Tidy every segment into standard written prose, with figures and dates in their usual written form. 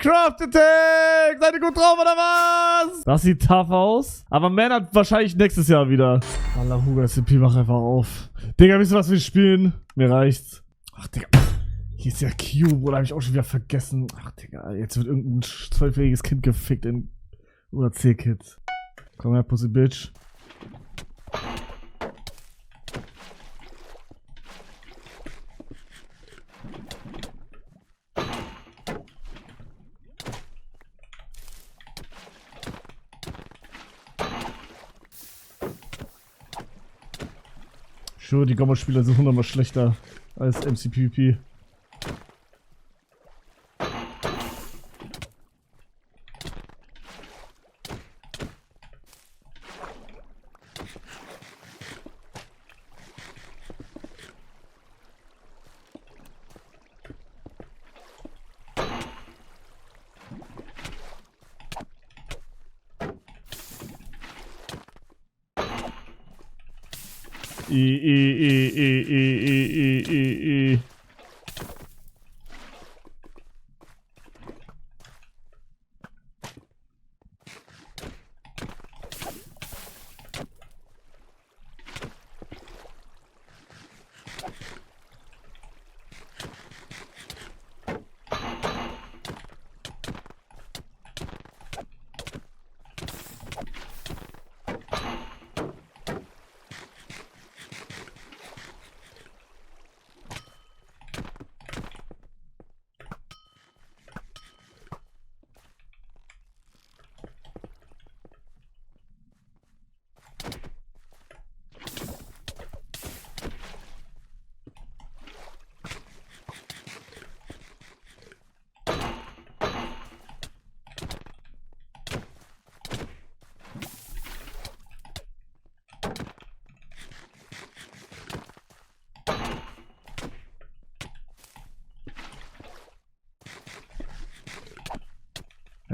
Craft Attack! Seid ihr gut drauf, oder was? Das sieht tough aus. Aber Man hat wahrscheinlich nächstes Jahr wieder. Allah, Hugo SMP, mach einfach auf. Digga, wisst ihr, was wir spielen? Mir reicht's. Ach, Digga. Hier ist ja Cube, oder hab ich auch schon wieder vergessen. Ach, Digga, jetzt wird irgendein 12-jähriges Kind gefickt in UAC-Kids. Komm her, Pussy Bitch. Ich schwöre, die Gomma-Spieler sind 100-mal schlechter als MCPVP.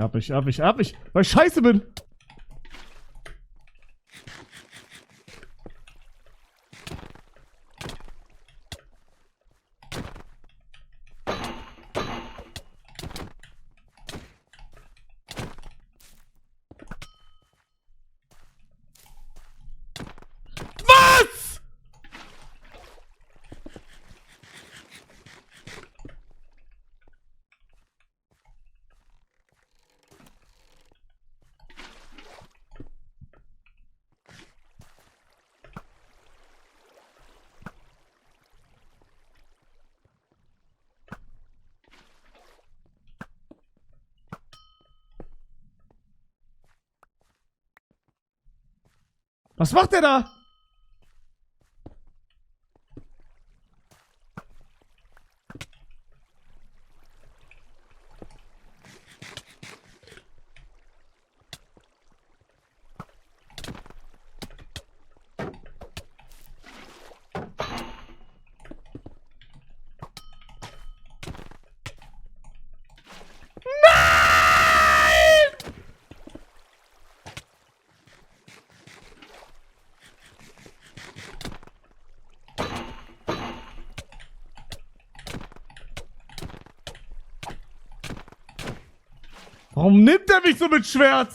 Hab ich, weil ich scheiße bin. Was? Was macht der da? Warum nimmt er mich so mit Schwert?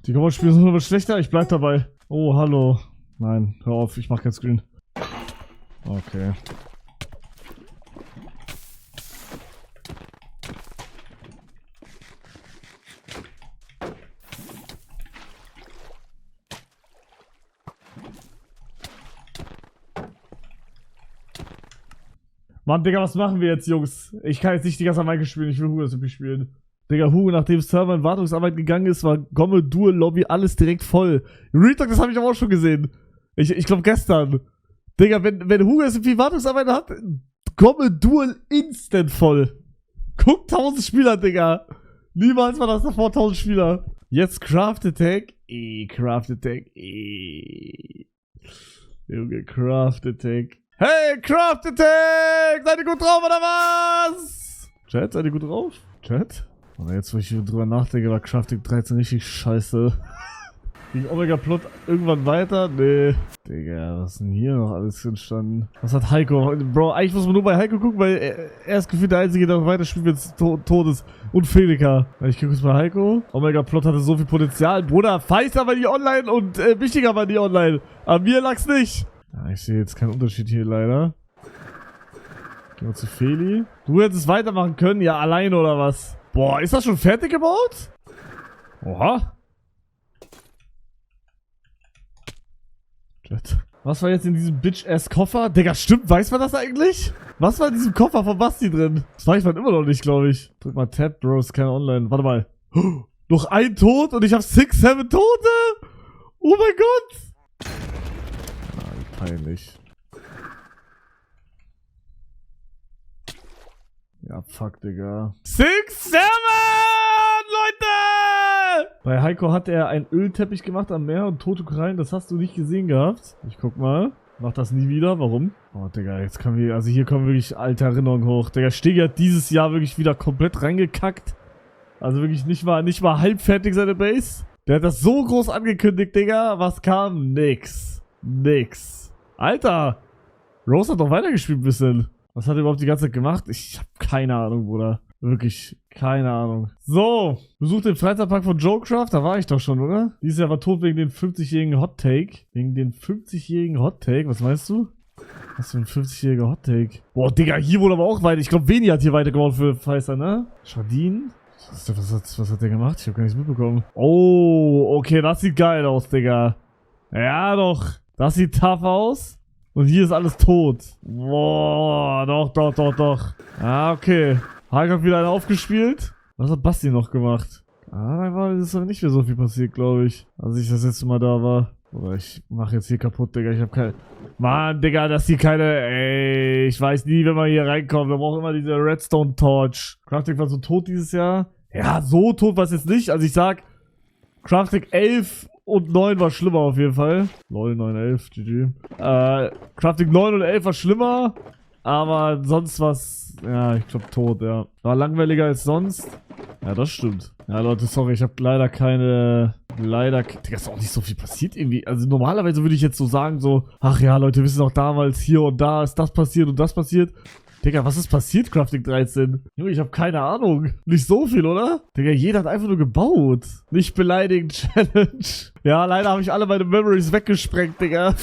Die Combo-Spiele sind nur schlechter, ich bleib dabei. Oh, hallo. Nein, hör auf, ich mach kein Screen. Okay. Mann, Digga, was machen wir jetzt, Jungs? Ich kann jetzt nicht die ganze Zeit Minecraft spielen, ich will Hugo das spielen. Digga, Hugo, nachdem Server in Wartungsarbeit gegangen ist, war Gomme, Duel, Lobby, alles direkt voll. Retalk, das habe ich aber auch schon gesehen. Ich glaube gestern. Digga, wenn Hugo SMP Wartungsarbeit hat, Gomme Duel instant voll. Guck, 1000 Spieler, Digga. Niemals war das davor 1000 Spieler. Jetzt Craft Attack. Craft Attack. Junge, Craft Attack. Hey, Craft Attack! Seid ihr gut drauf oder was? Chat, seid ihr gut drauf? Chat? Aber jetzt, wo ich drüber nachdenke, war Craft Attack 13 richtig scheiße. Ging Omega Plot irgendwann weiter? Nee. Digga, was ist denn hier noch alles entstanden? Was hat Heiko? Bro, eigentlich muss man nur bei Heiko gucken, weil er ist gefühlt der Einzige, der noch weiter spielt, wenn es tot ist. Und Felika. Ich gucke jetzt bei Heiko. Omega Plot hatte so viel Potenzial. Bruder, Feister war die online und wichtiger war die online. An mir lag's nicht. Ja, ich sehe jetzt keinen Unterschied hier leider. Gehen wir zu Feli. Du hättest weitermachen können? Ja, alleine oder was? Boah, ist das schon fertig gebaut? Oha. Was war jetzt in diesem Bitch-Ass-Koffer? Digga, stimmt, weiß man das eigentlich? Was war in diesem Koffer von Basti drin? Das weiß man immer noch nicht, glaube ich. Drück mal Tab, Bro, ist keine Online. Warte mal. Noch ein Tod und ich habe 6, 7 Tote? Oh mein Gott! Ah, wie peinlich. Ja, fuck, Digga. 6, 7! Leute! Bei Heiko hat er einen Ölteppich gemacht am Meer und tote Korallen, das hast du nicht gesehen gehabt. Ich guck mal. Mach das nie wieder. Warum? Oh, Digga, jetzt kommen wir, also hier kommen wirklich alte Erinnerungen hoch. Digga, Stegi hat dieses Jahr wirklich wieder komplett reingekackt. Also wirklich nicht mal halb fertig seine Base. Der hat das so groß angekündigt, Digga. Was kam? Nix. Nix. Alter! Rose hat doch weitergespielt ein bisschen. Was hat er überhaupt die ganze Zeit gemacht? Ich hab keine Ahnung, Bruder. Wirklich, keine Ahnung. So, besucht den Freizeitpark von Jokecraft. Da war ich doch schon, oder? Dieses Jahr war tot wegen den 50-jährigen Hot Take. Wegen den 50-jährigen Hot Take. Was meinst du? Was für ein 50-jähriger Hot Take? Boah, Digga, hier wurde aber auch weiter. Ich glaube, Veni hat hier weitergebaut für Pfizer, ne? Schadin? Was hat der gemacht? Ich habe gar nichts mitbekommen. Oh, okay, das sieht geil aus, Digga. Ja, doch. Das sieht tough aus. Und hier ist alles tot. Boah, doch. Ah, okay. Hulk hat wieder einen aufgespielt. Was hat Basti noch gemacht? Ah, da ist aber nicht mehr so viel passiert, glaube ich. Als ich das letzte Mal da war. Oder ich mache jetzt hier kaputt, Digga. Ich habe keine... Mann, Digga, dass hier keine... Ey, ich weiß nie, wenn man hier reinkommt. Wir brauchen immer diese Redstone Torch. Crafting war so tot dieses Jahr. Ja, so tot war es jetzt nicht. Also ich sag, Crafting 11 und 9 war schlimmer auf jeden Fall. Lol, 9, 11, GG. Crafting 9 und 11 war schlimmer. Aber sonst was, ja, ich glaube tot, ja. War langweiliger als sonst. Ja, das stimmt. Ja, Leute, sorry, ich habe leider keine... Digga, ist auch nicht so viel passiert irgendwie. Also normalerweise würde ich jetzt so sagen, so... Ach ja, Leute, wissen auch damals hier und da ist das passiert und das passiert. Digga, was ist passiert, Crafting 13? Junge, ich habe keine Ahnung. Nicht so viel, oder? Digga, jeder hat einfach nur gebaut. Nicht beleidigen, Challenge. Ja, leider habe ich alle meine Memories weggesprengt, Digga.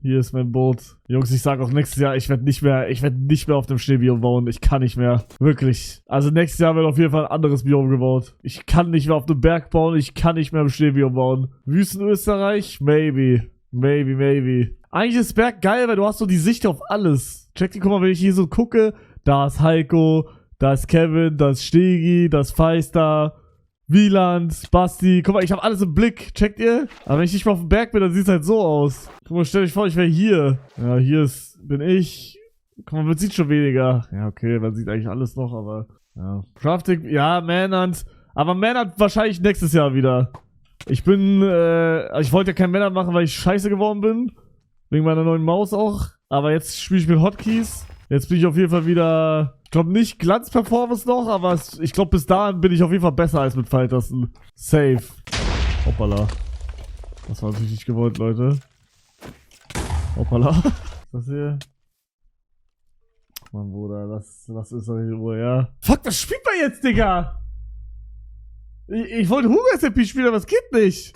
Hier ist mein Boot. Jungs, ich sag auch nächstes Jahr, ich werde nicht mehr auf dem Schneebiom bauen. Ich kann nicht mehr. Wirklich. Also nächstes Jahr wird auf jeden Fall ein anderes Biom gebaut. Ich kann nicht mehr auf dem Berg bauen. Ich kann nicht mehr im Schneebiom bauen. Wüstenösterreich? Maybe. Maybe. Eigentlich ist Berg geil, weil du hast so die Sicht auf alles. Check die, guck mal, wenn ich hier so gucke. Da ist Heiko, da ist Kevin, da ist Stegi, da ist Feister, Wieland, Basti. Guck mal, ich habe alles im Blick. Checkt ihr? Aber wenn ich nicht mal auf dem Berg bin, dann sieht es halt so aus. Guck mal, stell dich vor, ich wäre hier. Ja, bin ich. Guck mal, man sieht schon weniger. Ja, okay, man sieht eigentlich alles noch, aber... Ja. Crafting, ja, Manhunt. Aber Manhunt wahrscheinlich nächstes Jahr wieder. Ich wollte ja kein Manhunt machen, weil ich scheiße geworden bin. Wegen meiner neuen Maus auch. Aber jetzt spiele ich mit Hotkeys. Jetzt bin ich auf jeden Fall wieder... Ich glaube nicht Glanz-Performance noch, aber ich glaube bis dahin bin ich auf jeden Fall besser als mit Pfeiltasten. Safe. Hoppala. Das war natürlich nicht gewollt, Leute. Hoppala. Was ist das hier? Mann, Bruder, das ist doch hier Ruhe, ja. Fuck, das spielt man jetzt, Digga! Ich wollte Hugo SMP spielen, aber es geht nicht.